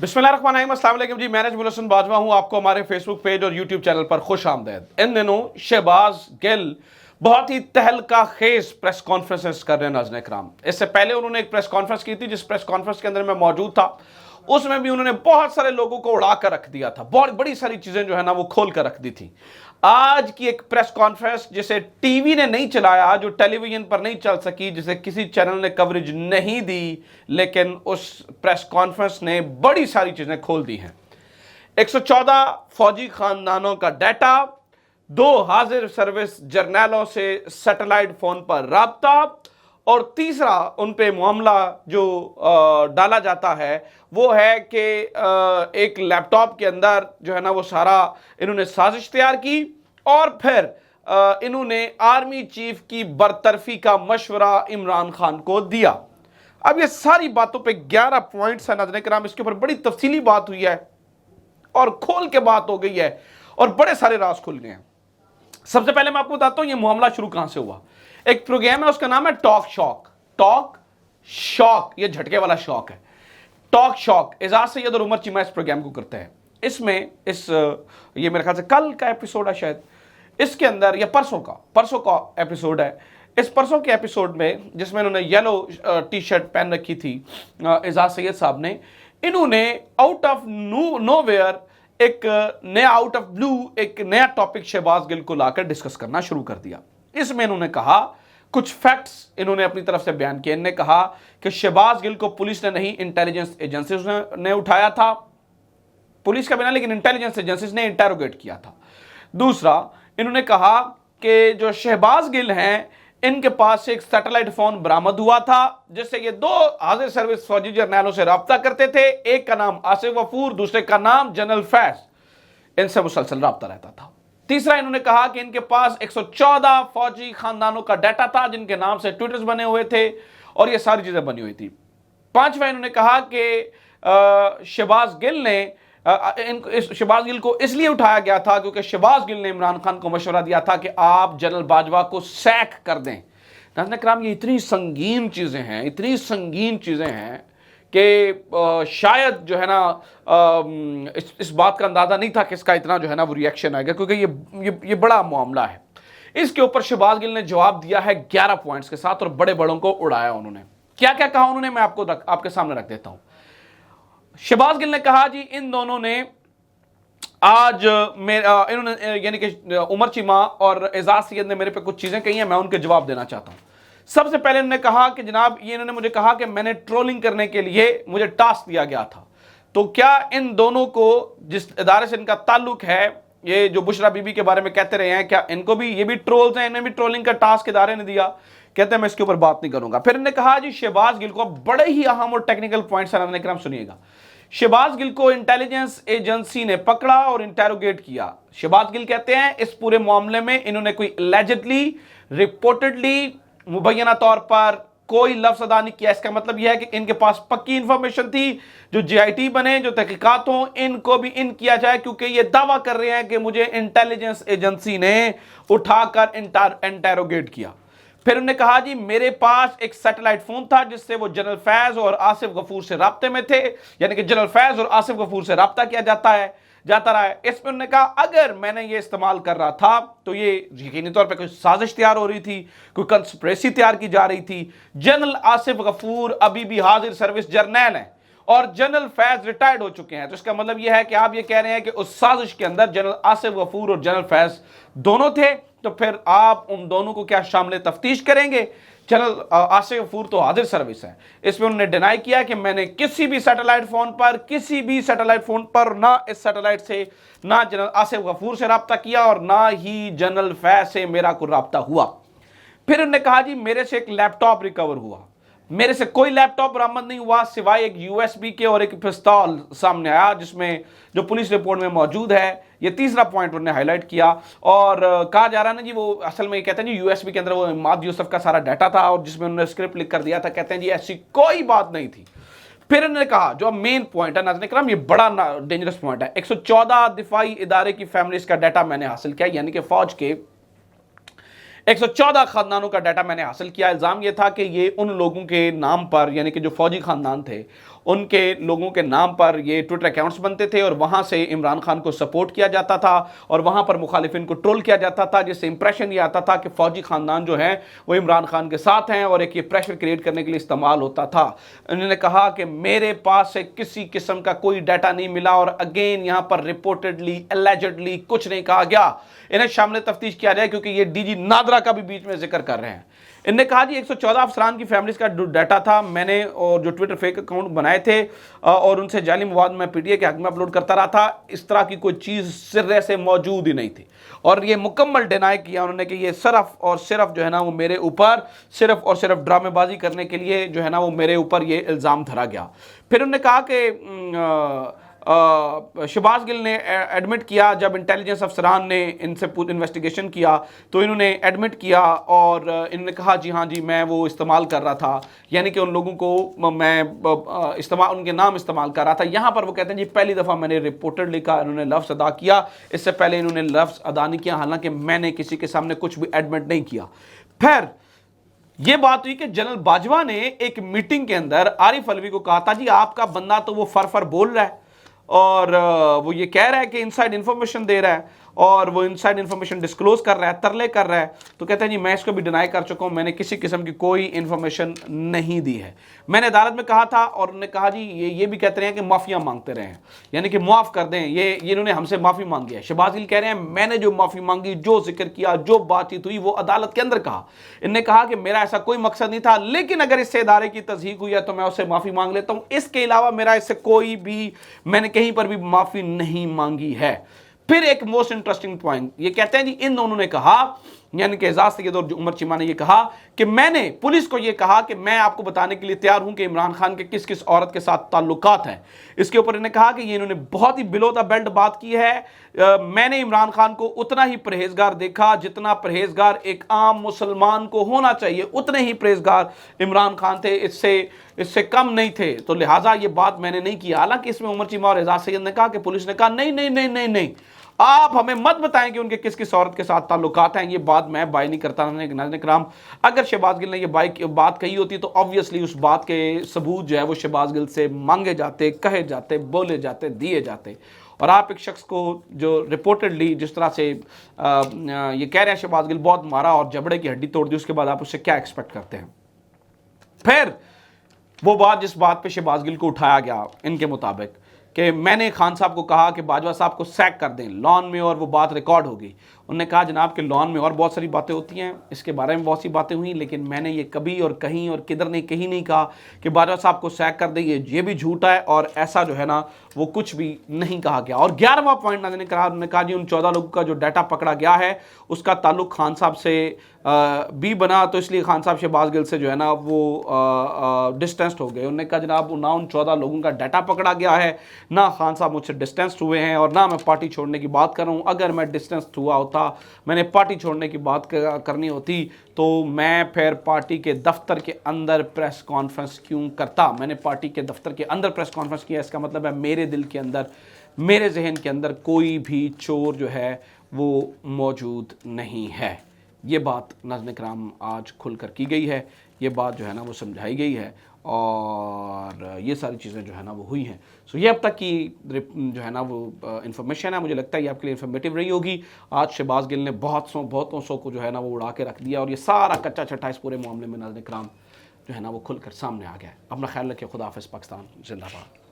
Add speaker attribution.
Speaker 1: बिस्मिल्लाहिर्रहमानिर्रहीम, अस्सलाम वालेकुम जी। मैं नजमुल हसन बाजवा हूँ। आपको हमारे फेसबुक पेज और यूट्यूब चैनल पर खुश आमदेद। इन दिनों शहबाज गिल बहुत ही तहलका खेज प्रेस कॉन्फ्रेंसेस कर रहे हैं नाज़रीन इकराम। इससे पहले उन्होंने एक प्रेस कॉन्फ्रेंस की थी, जिस प्रेस कॉन्फ्रेंस के अंदर मैं मौजूद था। उसमें भी उन्होंने बहुत सारे लोगों को उड़ा कर रख दिया था, बहुत बड़ी सारी चीजें जो है ना वो खोल कर रख दी थी। आज की एक प्रेस कॉन्फ्रेंस जिसे टीवी ने नहीं चलाया, जो टेलीविजन पर नहीं चल सकी, जिसे किसी चैनल ने कवरेज नहीं दी, लेकिन उस प्रेस कॉन्फ्रेंस ने बड़ी सारी चीजें खोल दी हैं। 114 फौजी खानदानों का डाटा, 2 हाजिर सर्विस जर्नैलों से सैटेलाइट फोन पर राब्ता, और तीसरा उन पे मामला जो डाला जाता है वो है कि एक लैपटॉप के अंदर जो है ना वो सारा इन्होंने साजिश तैयार की, और फिर इन्होंने आर्मी चीफ की बरतरफी का मशवरा इमरान खान को दिया। अब ये सारी बातों पे 11 पॉइंट्स है नाज़रीन किराम, इसके ऊपर बड़ी तफसीली बात हुई है और खोल के बात हो गई है और बड़े सारे राज खुल गए हैं। सबसे पहले मैं आपको बताता हूं ये मामला शुरू कहां से हुआ। एक प्रोग्राम है, उसका नाम है टॉक शॉक। टॉक शॉक, ये झटके वाला शॉक है। टॉक शॉक एजाज सैयद और उमर चीमा इस प्रोग्राम को करते हैं। इसमें ये मेरे ख्याल से कल का एपिसोड है शायद, इसके अंदर या परसों का एपिसोड है। इस परसों के एपिसोड में जिसमें इन्होंने येलो टी शर्ट पहन रखी थी एजाज सैयद साहब ने, इन्होंने आउट ऑफ नोवेयर एक नया आउट ऑफ ब्लू एक नया टॉपिक शहबाज गिल को लाकर डिस्कस करना शुरू कर दिया। इसमें इन्होंने कहा, कुछ फैक्ट्स इन्होंने अपनी तरफ से बयान किए। इन्होंने कहा कि शहबाज गिल को पुलिस ने नहीं, इंटेलिजेंस एजेंसीज ने उठाया था, पुलिस का बिना लेकिन इंटेलिजेंस एजेंसीज ने इंटेरोगेट किया था। दूसरा, इन्होंने कहा कि जो शहबाज गिल हैं इनके पास से एक सैटेलाइट फोन बरामद हुआ था, जिससे ये 2 हाजिर सर्विस फौजी जर्नैलों से राब्ता करते थे। एक का नाम आसिफ गफूर, दूसरे का नाम जनरल फैज, इनसे मुसलसल राब्ता रहता था। तीसरा, इन्होंने कहा कि इनके पास 114 फौजी खानदानों का डाटा था जिनके नाम से ट्विटर्स बने हुए थे और ये सारी चीजें बनी हुई थी। पांचवा, इन्होंने कहा कि शहबाज गिल ने शहबाज गिल को इसलिए उठाया गया था क्योंकि शहबाज गिल ने इमरान खान को मशवरा दिया था कि आप जनरल बाजवा को सैक कर दें। नाज़रीन किराम, ये इतनी संगीन चीजें हैं, इतनी संगीन चीजें हैं कि शायद जो है ना इस बात का अंदाजा नहीं था कि इसका इतना जो है ना वो रिएक्शन आएगा, क्योंकि ये बड़ा मामला है। इसके ऊपर शहबाज गिल ने जवाब दिया है 11 पॉइंट्स के साथ और बड़े बड़ों को उड़ाया। उन्होंने क्या क्या कहा उन्होंने, मैं आपके सामने रख देता हूं। शहबाज गिल ने कहा, जी इन दोनों ने आज इन्होंने यानी कि उमर चीमा और एजाज सैयद ने मेरे पे कुछ चीजें कही हैं, मैं उनके जवाब देना चाहता हूं। सबसे पहले इन्होंने कहा कि जनाब, ये इन्होंने मुझे कहा कि मैंने ट्रोलिंग करने के लिए मुझे टास्क दिया गया था। तो क्या इन दोनों को, जिस इदारे से इनका ताल्लुक है, ये जो बुशरा बीबी के बारे में कहते रहे हैं, क्या इनको भी, ये भी ट्रोल्स हैं, इन्हें भी ट्रोलिंग का टास्क इदारे ने दिया? कहते हैं मैं इसके ऊपर बात नहीं करूंगा। फिर इन्होंने कहा, जी शहबाज गिल को, बड़े ही अहम और टेक्निकल पॉइंट्स हैं, सुनिएगा। शहबाज गिल को इंटेलिजेंस एजेंसी ने पकड़ा और इंटेरोगेट किया। शहबाज गिल कहते हैं इस पूरे मामले में इन्होंने कोई एलिजेडली, रिपोर्टेडली, मुबैना तौर पर कोई लफ्ज अदा नहीं किया। इसका मतलब यह है कि इनके पास पक्की इंफॉर्मेशन थी। जो जीआईटी बने, जो तहकीकात हों, इनको भी इन किया जाए, क्योंकि ये दावा कर रहे हैं कि मुझे इंटेलिजेंस एजेंसी ने उठाकर इंटेरोगेट किया। फिर उन्होंने कहा, जी मेरे पास एक सैटेलाइट फोन था जिससे वो जनरल फैज और आसिफ गफूर से राब्ते में थे, यानी कि जनरल फैज और आसिफ गफूर से राब्ता किया जाता रहा है। इसमें उन्होंने कहा, अगर मैंने ये इस्तेमाल कर रहा था तो ये यकीनी तौर पे कोई साजिश तैयार हो रही थी, कोई कंस्पिरेसी तैयार की जा रही थी। जनरल आसिफ गफूर अभी भी हाजिर सर्विस जर्नैल हैं और जनरल फैज रिटायर्ड हो चुके हैं। तो इसका मतलब यह है कि आप ये कह रहे हैं कि उस साजिश के अंदर जनरल आसिफ गफूर और जनरल फैज दोनों थे, तो फिर आप उन दोनों को क्या शामिल तफ्तीश करेंगे? जनरल आसिफ गफूर तो हाजिर सर्विस है। इसमें उन्होंने डिनाई किया कि मैंने किसी भी सैटेलाइट फोन पर ना इस सैटेलाइट से, ना जनरल आसिफ गफूर से राब्ता किया और ना ही जनरल फैज से मेरा कोई राब्ता हुआ। फिर उन्होंने कहा, जी मेरे से एक लैपटॉप रिकवर हुआ। मेरे से कोई लैपटॉप बरामद नहीं हुआ सिवाय एक यूएसबी के और एक पिस्तौल सामने आया, जिसमें जो पुलिस रिपोर्ट में मौजूद है। ये तीसरा पॉइंट उन्होंने हाईलाइट किया और कहा जा रहा है ना जी, वो असल में कहते हैं जी यूएसबी के अंदर वो इमाद यूसुफ का सारा डाटा था और जिसमें उन्होंने स्क्रिप्ट लिख कर दिया था। कहते हैं जी ऐसी कोई बात नहीं थी। फिर उन्होंने कहा, जो मेन पॉइंट है नाज़रीन किराम, ये बड़ा डेंजरस पॉइंट है, 114 दिफाई इदारे की फैमिलीज का डाटा मैंने हासिल किया, यानी कि फौज के 114 खानदानों का डाटा मैंने हासिल किया। इल्ज़ाम यह था कि ये उन लोगों के नाम पर, यानी कि जो फौजी खानदान थे, ان کے لوگوں کے نام پر یہ ٹویٹر اکاؤنٹس بنتے تھے اور وہاں سے عمران خان کو سپورٹ کیا جاتا تھا اور وہاں پر مخالفین کو ٹرول کیا جاتا تھا، جس سے امپریشن یہ آتا تھا کہ فوجی خاندان جو ہیں وہ عمران خان کے ساتھ ہیں اور ایک یہ پریشر کریٹ کرنے کے لیے استعمال ہوتا تھا۔ انہوں نے کہا کہ میرے پاس سے کسی قسم کا کوئی ڈیٹا نہیں ملا اور اگین یہاں پر رپورٹڈلی اللیجڈلی کچھ نہیں کہا گیا، انہیں شامل تفتیش کیا جائے، کیونکہ یہ ڈی جی نادرا کا بھی بیچ میں ذکر کر رہے ہیں۔ انہوں نے کہا جی 114 افسران کی فیملیز کا ڈیٹا تھا، میں نے اور جو ٹویٹر فیک اکاؤنٹ بنائے تھے اور ان سے جعلی مواد میں پی ٹی اے کے حق میں اپلوڈ کرتا رہا تھا، اس طرح کی کوئی چیز سرے سے موجود ہی نہیں تھی، اور یہ مکمل ڈینائی کیا انہوں نے کہ یہ صرف اور صرف جو ہے نا وہ میرے اوپر صرف اور صرف ڈرامے بازی کرنے کے لیے جو ہے نا وہ میرے اوپر یہ الزام دھرا گیا۔ پھر انہوں نے کہا کہ شہباز گل نے ایڈمٹ کیا، جب انٹیلیجنس افسران نے ان سے انویسٹیگیشن کیا تو انہوں نے ایڈمٹ کیا اور انہوں نے کہا جی ہاں جی میں وہ استعمال کر رہا تھا، یعنی کہ ان لوگوں کو میں ان کے نام استعمال کر رہا تھا۔ یہاں پر وہ کہتے ہیں جی پہلی دفعہ میں نے رپورٹڈ لکھا، انہوں نے لفظ ادا کیا، اس سے پہلے انہوں نے لفظ ادا نہیں کیا، حالانکہ میں نے کسی کے سامنے کچھ بھی ایڈمٹ نہیں کیا۔ پھر یہ بات ہوئی کہ جنرل باجوہ نے ایک میٹنگ کے اندر عارف علوی کو کہا تھا جی آپ کا بندہ تو وہ فر بول رہا ہے اور وہ یہ کہہ رہا ہے کہ انسائیڈ انفارمیشن دے رہا ہے اور وہ انسائیڈ انفارمیشن ڈسکلوز کر رہا ہے، ترلے کر رہا ہے، تو کہتے ہیں جی میں اس کو بھی ڈینائی کر چکا ہوں، میں نے کسی قسم کی کوئی انفارمیشن نہیں دی ہے۔ میں نے عدالت میں کہا تھا اور انہوں نے کہا جی یہ بھی کہتے رہے ہیں کہ معافیاں مانگتے رہے ہیں، یعنی کہ معاف کر دیں، یہ انہوں نے ہم سے معافی مانگی ہے۔ شہباز گل کہہ رہے ہیں میں نے جو معافی مانگی، جو ذکر کیا، جو بات چیت ہوئی وہ عدالت کے اندر کہا۔ انہوں نے کہا کہ میرا ایسا کوئی مقصد نہیں تھا، لیکن اگر اس سے ادارے کی تضحیق ہوئی ہے تو میں اس سے معافی مانگ لیتا ہوں، اس کے علاوہ میرا اس سے کوئی بھی میں نے کہیں پر بھی معافی نہیں مانگی ہے۔ پھر ایک موسٹ انٹرسٹنگ پوائنٹ یہ کہتے ہیں جی ان دونوں نے کہا، یعنی کہ اعزاز سید اور عمر چیمہ نے یہ کہا کہ میں نے پولیس کو یہ کہا کہ میں آپ کو بتانے کے لیے تیار ہوں کہ عمران خان کے کس کس عورت کے ساتھ تعلقات ہیں۔ اس کے اوپر انہوں نے کہا کہ یہ انہوں نے بہت ہی بلو دا بیلٹ بات کی ہے، میں نے عمران خان کو اتنا ہی پرہیزگار دیکھا جتنا پرہیزگار ایک عام مسلمان کو ہونا چاہیے، اتنے ہی پرہیزگار عمران خان تھے، اس سے کم نہیں تھے، تو لہٰذا یہ بات میں نے نہیں کی۔ حالانکہ اس میں عمر چیمہ اور اعزاز سید نے کہا کہ پولیس نے کہا نہیں نہیں نہیں نہیں نہیں، آپ ہمیں مت بتائیں کہ ان کے کس کس عورت کے ساتھ تعلقات ہیں، یہ بات میں بائی نہیں کرتا۔ ناظرین کرام اگر شہباز گل نے یہ بات کہی ہوتی تو آبویسلی اس بات کے ثبوت جو ہے وہ شہباز گل سے مانگے جاتے، کہے جاتے، بولے جاتے، دیے جاتے، اور آپ ایک شخص کو جو رپورٹڈلی جس طرح سے یہ کہہ رہے ہیں شہباز گل بہت مارا اور جبڑے کی ہڈی توڑ دی، اس کے بعد آپ اس سے کیا ایکسپیکٹ کرتے ہیں؟ پھر وہ بات جس بات پہ شہباز گل کو اٹھایا گیا ان کے مطابق کہ میں نے خان صاحب کو کہا کہ باجوہ صاحب کو سیک کر دیں لان میں، اور وہ بات ریکارڈ ہوگی۔ انہوں نے کہا جناب کہ لان میں اور بہت ساری باتیں ہوتی ہیں، اس کے بارے میں بہت سی باتیں ہوئیں، لیکن میں نے یہ کبھی اور کہیں اور کدھر نے کہیں نہیں کہا کہ باجوہ صاحب کو سیک کر دیں، یہ بھی جھوٹا ہے اور ایسا جو ہے نا وہ کچھ بھی نہیں کہا گیا۔ اور 11واں پوائنٹ ناظرین انہوں نے کہا جی ان 14 لوگوں کا جو ڈیٹا پکڑا گیا ہے اس کا تعلق خان صاحب سے بھی بنا، تو اس لیے خان صاحب شہباز گل سے جو ہے نا وہ ڈسٹینسڈ ہو گئے۔ انہوں نے کہا جناب نہ ان 14 لوگوں کا ڈیٹا پکڑا گیا ہے، نہ خان صاحب مجھ سے ڈسٹینسڈ ہوئے ہیں، اور نہ میں پارٹی چھوڑنے کی بات کر رہا ہوں۔ اگر میں ڈسٹینسڈ ہوا ہوتا، میں نے پارٹی چھوڑنے کی بات کرنی ہوتی تو میں پھر پارٹی کے دفتر کے اندر پریس کانفرنس کیوں کرتا؟ میں نے پارٹی کے دفتر کے اندر پریس کانفرنس کیا، اس کا مطلب ہے میرے دل کے اندر، میرے ذہن کے اندر کوئی بھی چور جو ہے وہ موجود نہیں ہے۔ یہ بات ناظرین کرام آج کھل کر کی گئی ہے، یہ بات جو ہے نا وہ سمجھائی گئی ہے، اور یہ ساری چیزیں جو ہے نا وہ ہوئی ہیں۔ سو یہ اب تک کی جو ہے نا وہ انفارمیشن ہے، مجھے لگتا ہے یہ آپ کے لیے انفارمیٹیو رہی ہوگی۔ آج شہباز گل نے بہتوں سو کو جو ہے نا وہ اڑا کے رکھ دیا، اور یہ سارا کچا چھٹا اس پورے معاملے میں ناظرین کرام جو ہے نا وہ کھل کر سامنے آ گیا ہے۔ اپنا خیال رکھیں، خدا حافظ، پاکستان زندہ باد۔